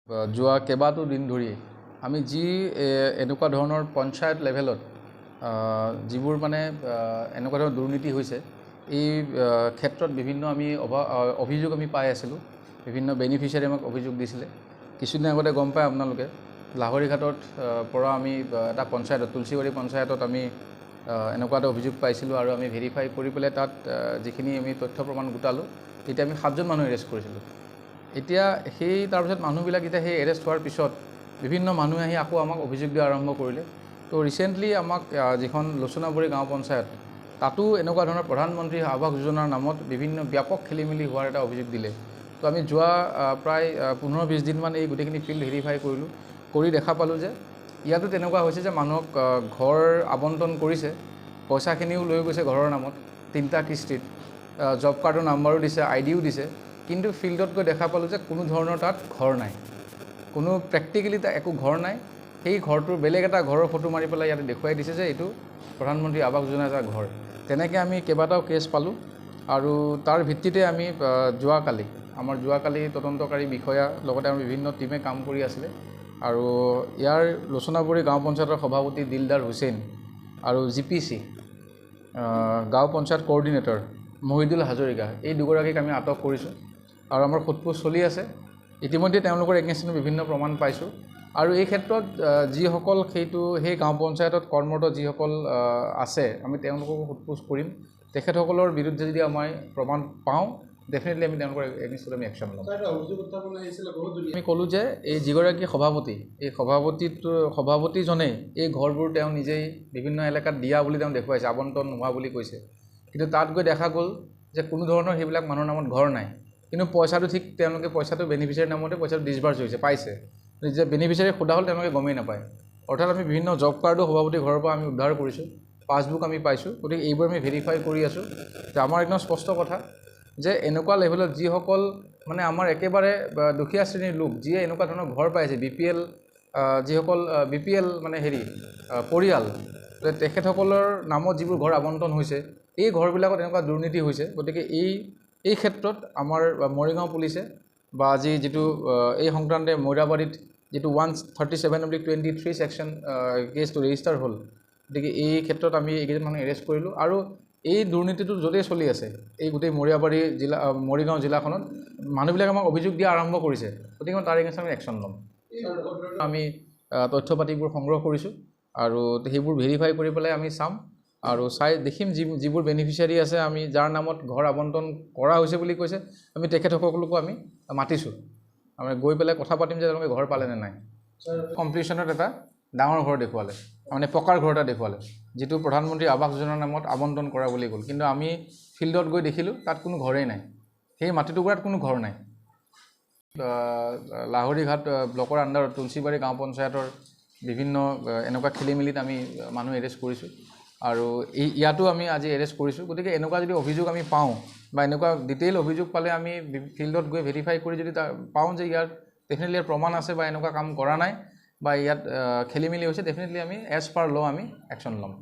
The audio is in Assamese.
যোৱা কেইবাটো দিন ধৰি আমি যি এনেকুৱা ধৰণৰ পঞ্চায়ত লেভেলত যিবোৰ মানে এনেকুৱা ধৰণৰ দুৰ্নীতি হৈছে এই ক্ষেত্ৰত বিভিন্ন আমি অভিযোগ আমি পাই আছিলোঁ। বিভিন্ন বেনিফিচিয়াৰী আমাক অভিযোগ দিছিলে। কিছুদিন আগতে গম পায় আপোনালোকে লাহৰীঘাটত পৰা আমি এটা পঞ্চায়তত তুলসীবাৰী পঞ্চায়তত আমি এনেকুৱা এটা অভিযোগ পাইছিলোঁ আৰু আমি ভেৰিফাই কৰি পেলাই তাত যিখিনি আমি তথ্য প্ৰমাণ গোটালোঁ তেতিয়া আমি 7জন মানুহ এৰেষ্ট কৰিছিলোঁ। এতিয়া সেই তাৰপিছত মানুহবিলাক এতিয়া সেই এৰেষ্ট হোৱাৰ পিছত বিভিন্ন মানুহে আহি আকৌ আমাক অভিযোগ দিয়া আৰম্ভ কৰিলে। তো ৰিচেণ্টলি আমাক যিখন লোচনাবৰী গাঁও পঞ্চায়ত তাতো এনেকুৱা ধৰণৰ প্ৰধানমন্ত্ৰী আৱাস যোজনাৰ নামত বিভিন্ন ব্যাপক খেলিমেলি হোৱাৰ এটা অভিযোগ দিলে। তো আমি যোৱা প্ৰায় 15-20 দিনমান এই গোটেইখিনি ফিল্ড ভেৰিফাই কৰিলোঁ। কৰি দেখা পালোঁ যে ইয়াতো তেনেকুৱা হৈছে যে মানুহক ঘৰ আবণ্টন কৰিছে, পইচাখিনিও লৈ গৈছে ঘৰৰ নামত 3টা কিস্তিত, জব কাৰ্ডৰ নাম্বাৰো দিছে, আইডিও দিছে। কিন্তু ফিল্ডত গৈ দেখা পালোঁ যে কোনো ধৰণৰ তাত ঘৰ নাই, কোনো প্ৰেক্টিকেলি তাত একো ঘৰ নাই। সেই ঘৰটোৰ বেলেগ এটা ঘৰৰ ফটো মাৰি পেলাই ইয়াতে দেখুৱাই দিছে যে এইটো প্ৰধানমন্ত্ৰী আৱাস যোজনাৰ এটা ঘৰ। তেনেকৈ আমি কেইবাটাও কেছ পালোঁ আৰু তাৰ ভিত্তিতে আমি যোৱাকালি তদন্তকাৰী বিষয়া লগতে আমাৰ বিভিন্ন টিমে কাম কৰি আছিলে আৰু ইয়াৰ লোচনাবৰী গাঁও পঞ্চায়তৰ সভাপতি দিলদাৰ হুছেইন আৰু GPC গাঁও পঞ্চায়ত কোঅৰ্ডিনেটৰ মহিদুল হাজৰিকা এই দুগৰাকীক আমি আটক কৰিছোঁ আৰু আমাৰ সোধপোছ চলি আছে। ইতিমধ্যে তেওঁলোকৰ এগেইনষ্টত বিভিন্ন প্ৰমাণ পাইছোঁ আৰু এই ক্ষেত্ৰত যিসকল সেই গাঁও পঞ্চায়তত কৰ্মৰত যিসকল আছে আমি তেওঁলোককো সোধপোছ কৰিম। তেখেতসকলৰ বিৰুদ্ধে যদি আমি প্ৰমাণ পাওঁ ডেফিনেটলি আমি তেওঁলোকৰ এগেইনষ্টত আমি একশ্যন ল'ম। আমি ক'লোঁ যে এই যিগৰাকী সভাপতি এই সভাপতিজনে এই ঘৰবোৰ তেওঁ নিজেই বিভিন্ন এলেকাত দিয়া বুলি তেওঁ দেখুৱাইছে, আবণ্টন নোহোৱা বুলি কৈছে। কিন্তু তাত গৈ দেখা গ'ল যে কোনো ধৰণৰ সেইবিলাক মানুহৰ নামত ঘৰ নাই, কিন্তু পইচাটো ঠিক তেওঁলোকে পইচাটো বেনিফিচিয়াৰীৰ নামতে পইচাটো ডিছবাৰ্চ হৈছে, পাইছে। যে বেনিফিচিয়াৰী সোধা হ'ল তেওঁলোকে গমেই নাপায়। অৰ্থাৎ আমি বিভিন্ন জব কাৰ্ডো সভাপতি ঘৰৰ পৰা আমি উদ্ধাৰ কৰিছোঁ, পাছবুক আমি পাইছোঁ। গতিকে এইবোৰ আমি ভেৰিফাই কৰি আছোঁ। যে আমাৰ একদম স্পষ্ট কথা যে এনেকুৱা লেভেলত যিসকল মানে আমাৰ একেবাৰে দুখীয়া শ্ৰেণীৰ লোক যিয়ে এনেকুৱা ধৰণৰ ঘৰ পাইছে, BPL যিসকল BPL মানে পৰিয়াল, তেখেতসকলৰ নামত যিবোৰ ঘৰ আবণ্টন হৈছে এই ঘৰবিলাকত এনেকুৱা দুৰ্নীতি হৈছে। গতিকে এই ক্ষেত্ৰত আমাৰ মৰিগাঁও পুলিচে বা যিটো এই সংক্ৰান্তে মৈৰাবাৰীত যিটো 137/23 ছেকশ্যন কেছটো ৰেজিষ্টাৰ হ'ল, গতিকে এই ক্ষেত্ৰত আমি এইকেইজন মানুহ এৰেষ্ট কৰিলোঁ আৰু এই দুৰ্নীতিটো য'তেই চলি আছে এই গোটেই মৰিগাঁও জিলাখনত মানুহবিলাকে আমাক অভিযোগ দিয়া আৰম্ভ কৰিছে। গতিকে তাৰ এগেইনষ্টত আমি একশ্যন ল'ম। আমি তথ্য পাতিবোৰ সংগ্ৰহ কৰিছোঁ আৰু সেইবোৰ ভেৰিফাই কৰি পেলাই আমি চাম আৰু দেখিম যিবোৰ বেনিফিচিয়াৰী আছে, আমি যাৰ নামত ঘৰ আবণ্টন কৰা হৈছে বুলি কৈছে, আমি তেখেতসকলকো আমি মাতিছোঁ। আমি গৈ পেলাই কথা পাতিম যে তেওঁলোকে ঘৰ পালে নে নাই। কমপ্লিশ্যনত এটা ডাঙৰ ঘৰ দেখুৱালে, মানে পকাৰ ঘৰ এটা দেখুৱালে, যিটো প্ৰধানমন্ত্ৰী আৱাস যোজনাৰ নামত আবণ্টন কৰা বুলি ক'ল। কিন্তু আমি ফিল্ডত গৈ দেখিলোঁ তাত কোনো ঘৰেই নাই, সেই মাটিটুকুৰাত কোনো ঘৰ নাই। লাহৰীঘাট ব্লকৰ আণ্ডাৰত তুলসীবাৰী গাঁও পঞ্চায়তৰ বিভিন্ন এনেকুৱা খেলিমেলিত আমি মানুহ এৰেষ্ট কৰিছোঁ আৰু ইয়াতো আমি আজি এৰেষ্ট কৰিছোঁ। গতিকে এনেকুৱা যদি অভিযোগ আমি পাওঁ বা এনেকুৱা ডিটেইল অভিযোগ পালে আমি ফিল্ডত গৈ ভেৰিফাই কৰি যদি পাওঁ যে ইয়াত ডেফিনেটলি ইয়াৰ প্ৰমাণ আছে বা এনেকুৱা কাম কৰা নাই বা ইয়াত খেলিমেলি হৈছে, ডেফিনেটলি আমি এজ পাৰ ল' আমি একশ্যন ল'ম।